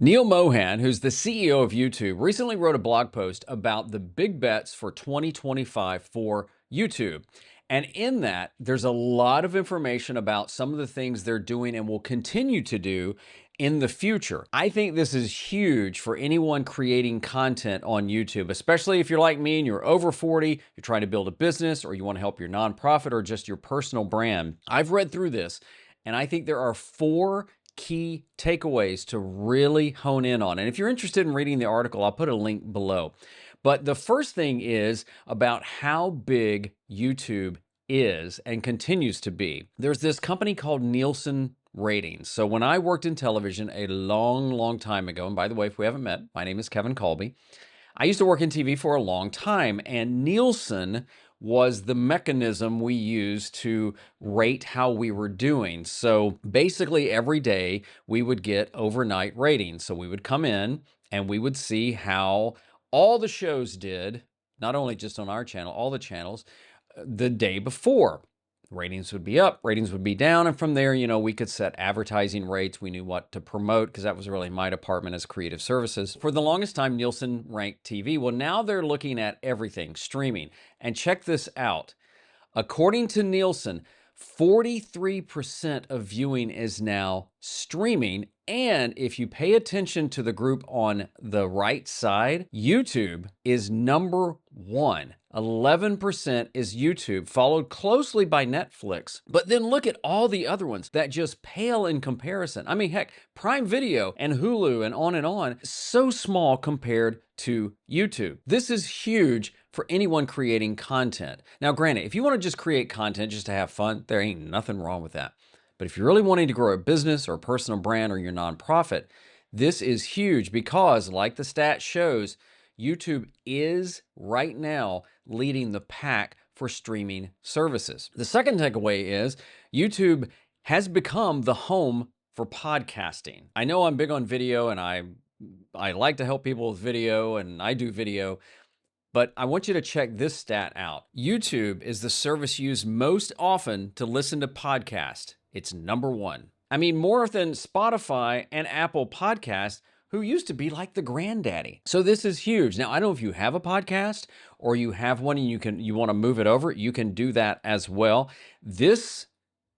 Neil Mohan, who's the CEO of YouTube, recently wrote a blog post about the big bets for 2025 for YouTube. And in that, there's a lot of information about some of the things they're doing and will continue to do in the future. I think this is huge for anyone creating content on YouTube, especially if you're like me and you're over 40, you're trying to build a business, or you want to help your nonprofit or just your personal brand. I've read through this, and I think there are four key takeaways to really hone in on. And if you're interested in reading the article, I'll put a link below. But the first thing is about how big YouTube is and continues to be. There's this company called Nielsen Ratings. So when I worked in television a long time ago, and by the way, if we haven't met, my name is Kevin Colby. I used to work in TV for a long time, and Nielsen was the mechanism we used to rate how we were doing. So basically every day we would get overnight ratings. So we would come in and we would see how all the shows did, not only just on our channel, all the channels, the day before. Ratings would be up, ratings would be down, and from there, we could set advertising rates. We knew what to promote because that was really my department as creative services. For the longest time, Nielsen ranked TV. Well, now they're looking at everything, streaming. And check this out. According to Nielsen, 43% of viewing is now streaming. And if you pay attention to the group on the right side, YouTube is number one. 11% is YouTube, followed closely by Netflix. But then look at all the other ones that just pale in comparison. I mean, heck, Prime Video and Hulu and on, so small compared to YouTube. This is huge for anyone creating content. Now, granted, if you want to just create content just to have fun, there ain't nothing wrong with that. But if you're really wanting to grow a business or a personal brand or your nonprofit, this is huge because, like the stat shows, YouTube is right now leading the pack for streaming services. The second takeaway is YouTube has become the home for podcasting. I know I'm big on video and I like to help people with video and I do video, but I want you to check this stat out. YouTube is the service used most often to listen to podcasts. It's number one. I mean, more than Spotify and Apple Podcasts, who used to be like the granddaddy. So this is huge. Now, I don't know if you have a podcast or you have one and you want to move it over, you can do that as well. This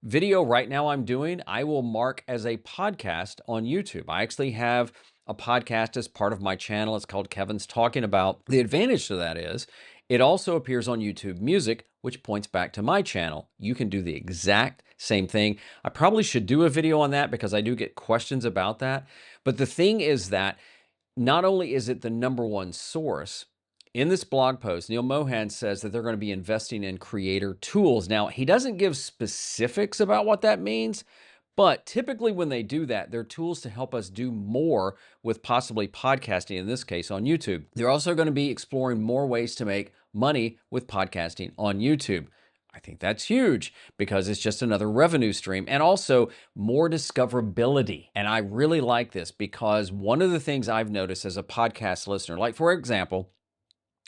video right now I'm doing, I will mark as a podcast on YouTube. I actually have a podcast as part of my channel. It's called Kevin's Talking About. The advantage to that is it also appears on YouTube Music, which points back to my channel. You can do the exact same thing. I probably should do a video on that because I do get questions about that. But the thing is that not only is it the number one source, in this blog post, Neil Mohan says that they're going to be investing in creator tools. Now, he doesn't give specifics about what that means, but typically when they do that, they're tools to help us do more with possibly podcasting, in this case on YouTube. They're also going to be exploring more ways to make money with podcasting on YouTube. I think that's huge because it's just another revenue stream and also more discoverability. And I really like this because one of the things I've noticed as a podcast listener, like for example,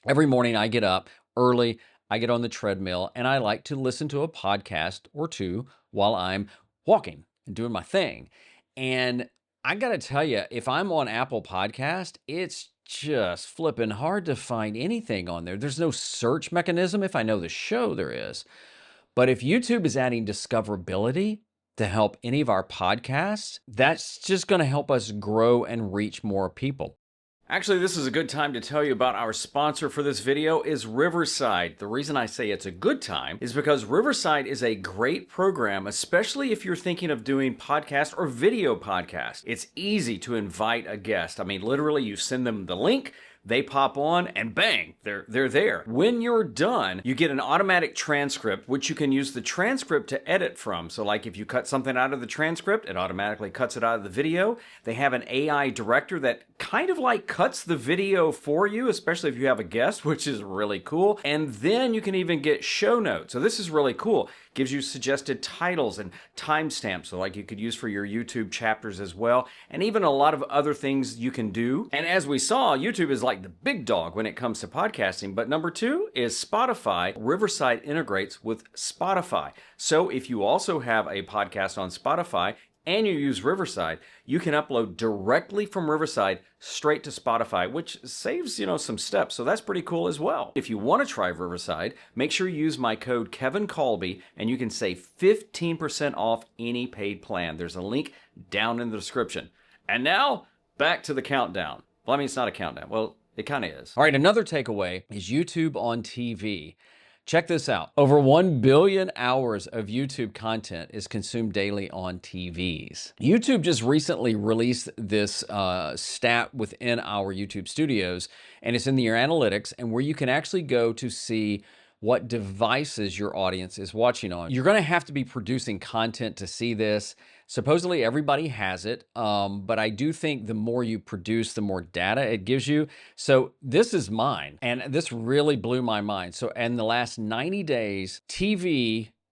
every morning I get up early, I get on the treadmill, and I like to listen to a podcast or two while I'm walking and doing my thing. And I got to tell you, if I'm on Apple Podcast, it's just flipping hard to find anything on there. There's no search mechanism. If I know the show, there is. But if YouTube is adding discoverability to help any of our podcasts, that's just going to help us grow and reach more people. Actually, this is a good time to tell you about our sponsor for this video is Riverside. The reason I say it's a good time is because Riverside is a great program, especially if you're thinking of doing podcast or video podcast. It's easy to invite a guest. I mean, literally, you send them the link, they pop on, and bang, they're there. When you're done, you get an automatic transcript, which you can use the transcript to edit from. So like if you cut something out of the transcript, it automatically cuts it out of the video. They have an AI director that kind of like cuts the video for you, especially if you have a guest, which is really cool. And then you can even get show notes. So this is really cool. Gives you suggested titles and timestamps, so like you could use for your YouTube chapters as well, and even a lot of other things you can do. And as we saw, YouTube is like the big dog when it comes to podcasting, but number two is Spotify. Riverside integrates with Spotify. So if you also have a podcast on Spotify, and you use Riverside, you can upload directly from Riverside straight to Spotify, which saves, some steps. So that's pretty cool as well. If you want to try Riverside, make sure you use my code Kevin Colby and you can save 15% off any paid plan. There's a link down in the description. And now back to the countdown. Well, I mean, it's not a countdown. Well, it kind of is. All right, another takeaway is YouTube on TV. Check this out. Over 1 billion hours of YouTube content is consumed daily on TVs. YouTube just recently released this stat within our YouTube studios, and it's in your analytics, and where you can actually go to see what devices your audience is watching on. You're going to have to be producing content to see this. Supposedly everybody has it, but I do think the more you produce, the more data it gives you. So this is mine, and this really blew my mind. So in the last 90 days,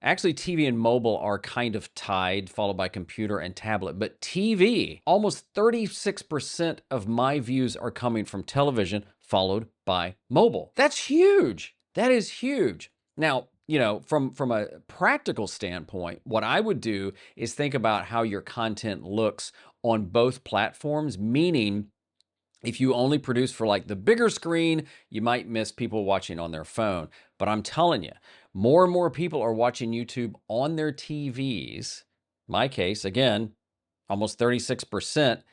Actually, TV and mobile are kind of tied, followed by computer and tablet. But TV, almost 36% of my views are coming from television, followed by mobile. That's huge. That is huge. Now, from a practical standpoint, what I would do is think about how your content looks on both platforms, meaning if you only produce for like the bigger screen, you might miss people watching on their phone. But I'm telling you, more and more people are watching YouTube on their TVs. My case, again, almost 36%.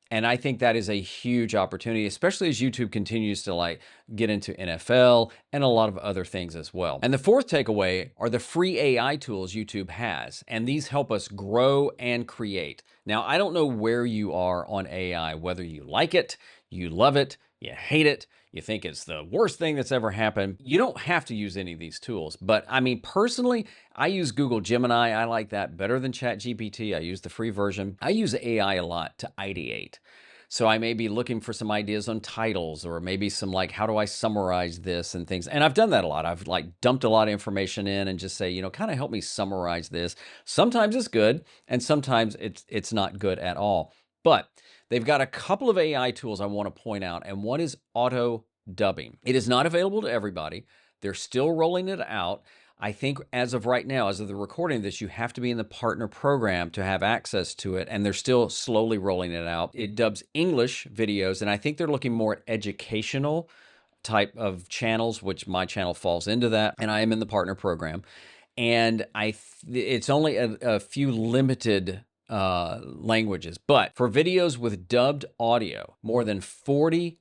And I think that is a huge opportunity, especially as YouTube continues to get into NFL and a lot of other things as well. And the fourth takeaway are the free AI tools YouTube has, and these help us grow and create. Now, I don't know where you are on AI, whether you like it, you love it, you hate it, you think it's the worst thing that's ever happened. You don't have to use any of these tools. But I mean, personally, I use Google Gemini. I like that better than ChatGPT. I use the free version. I use AI a lot to ideate. So I may be looking for some ideas on titles, or maybe some how do I summarize this and things. And I've done that a lot. I've dumped a lot of information in and just say, kind of help me summarize this. Sometimes it's good, and sometimes it's not good at all. But they've got a couple of AI tools I want to point out, and one is auto dubbing. It is not available to everybody. They're still rolling it out. I think as of right now, as of the recording of this, you have to be in the partner program to have access to it, and they're still slowly rolling it out. It dubs English videos, and I think they're looking more at educational type of channels, which my channel falls into that, and I am in the partner program. And it's only a few limited languages, but for videos with dubbed audio, more than 40%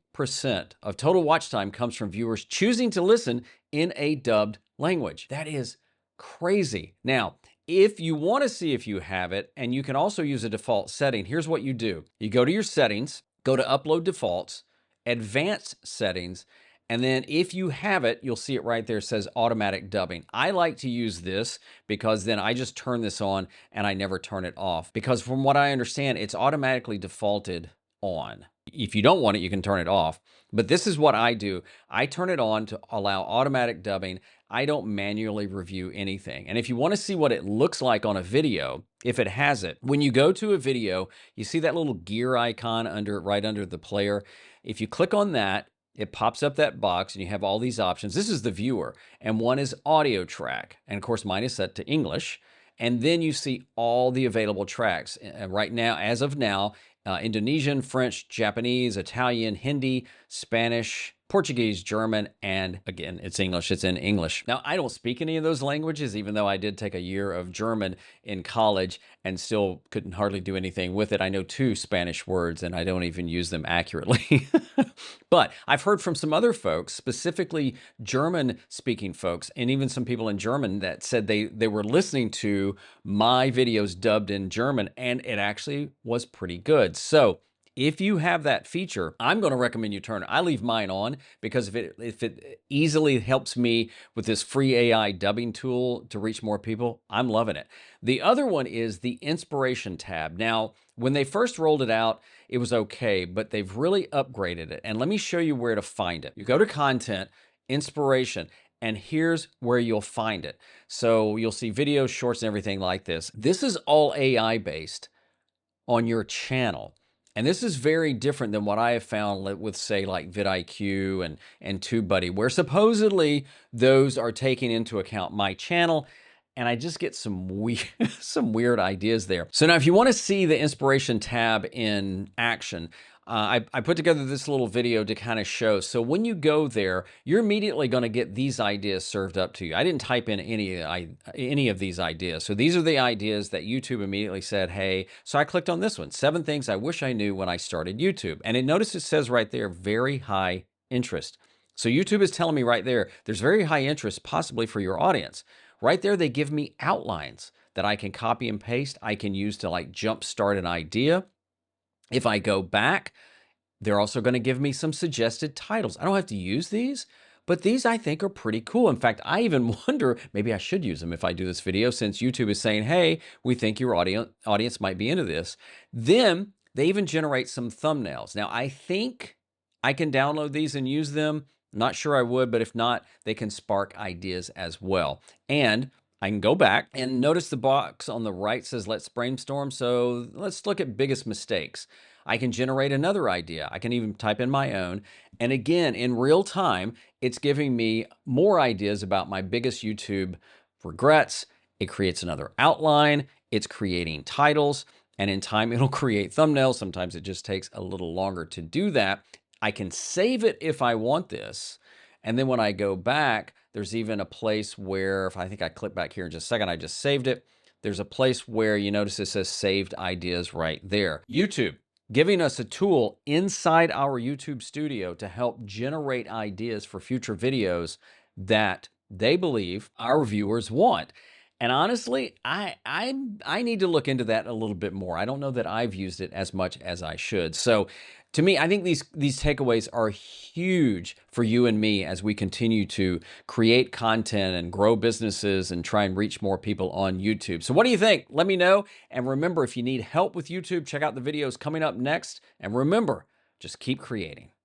of total watch time comes from viewers choosing to listen in a dubbed language. That is crazy. Now, if you want to see if you have it, and you can also use a default setting, here's what you do. You go to your settings, go to upload defaults, advanced settings, and then if you have it, you'll see it right there. It says automatic dubbing. I like to use this because then I just turn this on and I never turn it off. Because from what I understand, it's automatically defaulted on. If you don't want it, you can turn it off. But this is what I do. I turn it on to allow automatic dubbing. I don't manually review anything. And if you want to see what it looks like on a video, if it has it, when you go to a video, you see that little gear icon right under the player. If you click on that, it pops up that box and you have all these options. This is the viewer, and one is audio track. And of course, mine is set to English. And then you see all the available tracks. Right now, as of now, Indonesian, French, Japanese, Italian, Hindi, Spanish, Portuguese, German, and again, it's English. It's in English. Now, I don't speak any of those languages, even though I did take a year of German in college and still couldn't hardly do anything with it. I know 2 Spanish words, and I don't even use them accurately. But I've heard from some other folks, specifically German-speaking folks, and even some people in German that said they were listening to my videos dubbed in German, and it actually was pretty good. So if you have that feature, I'm going to recommend you turn it. I leave mine on because if it easily helps me with this free AI dubbing tool to reach more people, I'm loving it. The other one is the inspiration tab. Now, when they first rolled it out, it was okay, but they've really upgraded it. And let me show you where to find it. You go to content, inspiration, and here's where you'll find it. So you'll see videos, shorts, and everything like this. This is all AI based on your channel. And this is very different than what I have found with, say, like vidIQ and TubeBuddy, where supposedly those are taking into account my channel. and I just get some some weird ideas there. So now if you want to see the inspiration tab in action, I put together this little video to kind of show. So when you go there, you're immediately going to get these ideas served up to you. I didn't type in any of these ideas. So these are the ideas that YouTube immediately said, hey. So I clicked on this one, 7 things I wish I knew when I started YouTube. And notice it says right there, very high interest. So YouTube is telling me right there, there's very high interest possibly for your audience. Right there, they give me outlines that I can copy and paste. I can use to like jumpstart an idea. If I go back, they're also going to give me some suggested titles. I don't have to use these, but these I think are pretty cool. In fact, I even wonder, maybe I should use them if I do this video, since YouTube is saying, hey, we think your audience might be into this. Then they even generate some thumbnails. Now, I think I can download these and use them. Not sure I would, but if not, they can spark ideas as well. And I can go back and notice the box on the right says, let's brainstorm. So let's look at biggest mistakes. I can generate another idea. I can even type in my own. And again, in real time, it's giving me more ideas about my biggest YouTube regrets. It creates another outline. It's creating titles. And in time, it'll create thumbnails. Sometimes it just takes a little longer to do that. I can save it if I want this. And then when I go back, there's even a place where, if I think I click back here in just a second, I just saved it. There's a place where you notice it says saved ideas right there. YouTube, giving us a tool inside our YouTube studio to help generate ideas for future videos that they believe our viewers want. And honestly, I need to look into that a little bit more. I don't know that I've used it as much as I should. So to me, I think these takeaways are huge for you and me as we continue to create content and grow businesses and try and reach more people on YouTube. So what do you think? Let me know. And remember, if you need help with YouTube, check out the videos coming up next. And remember, just keep creating.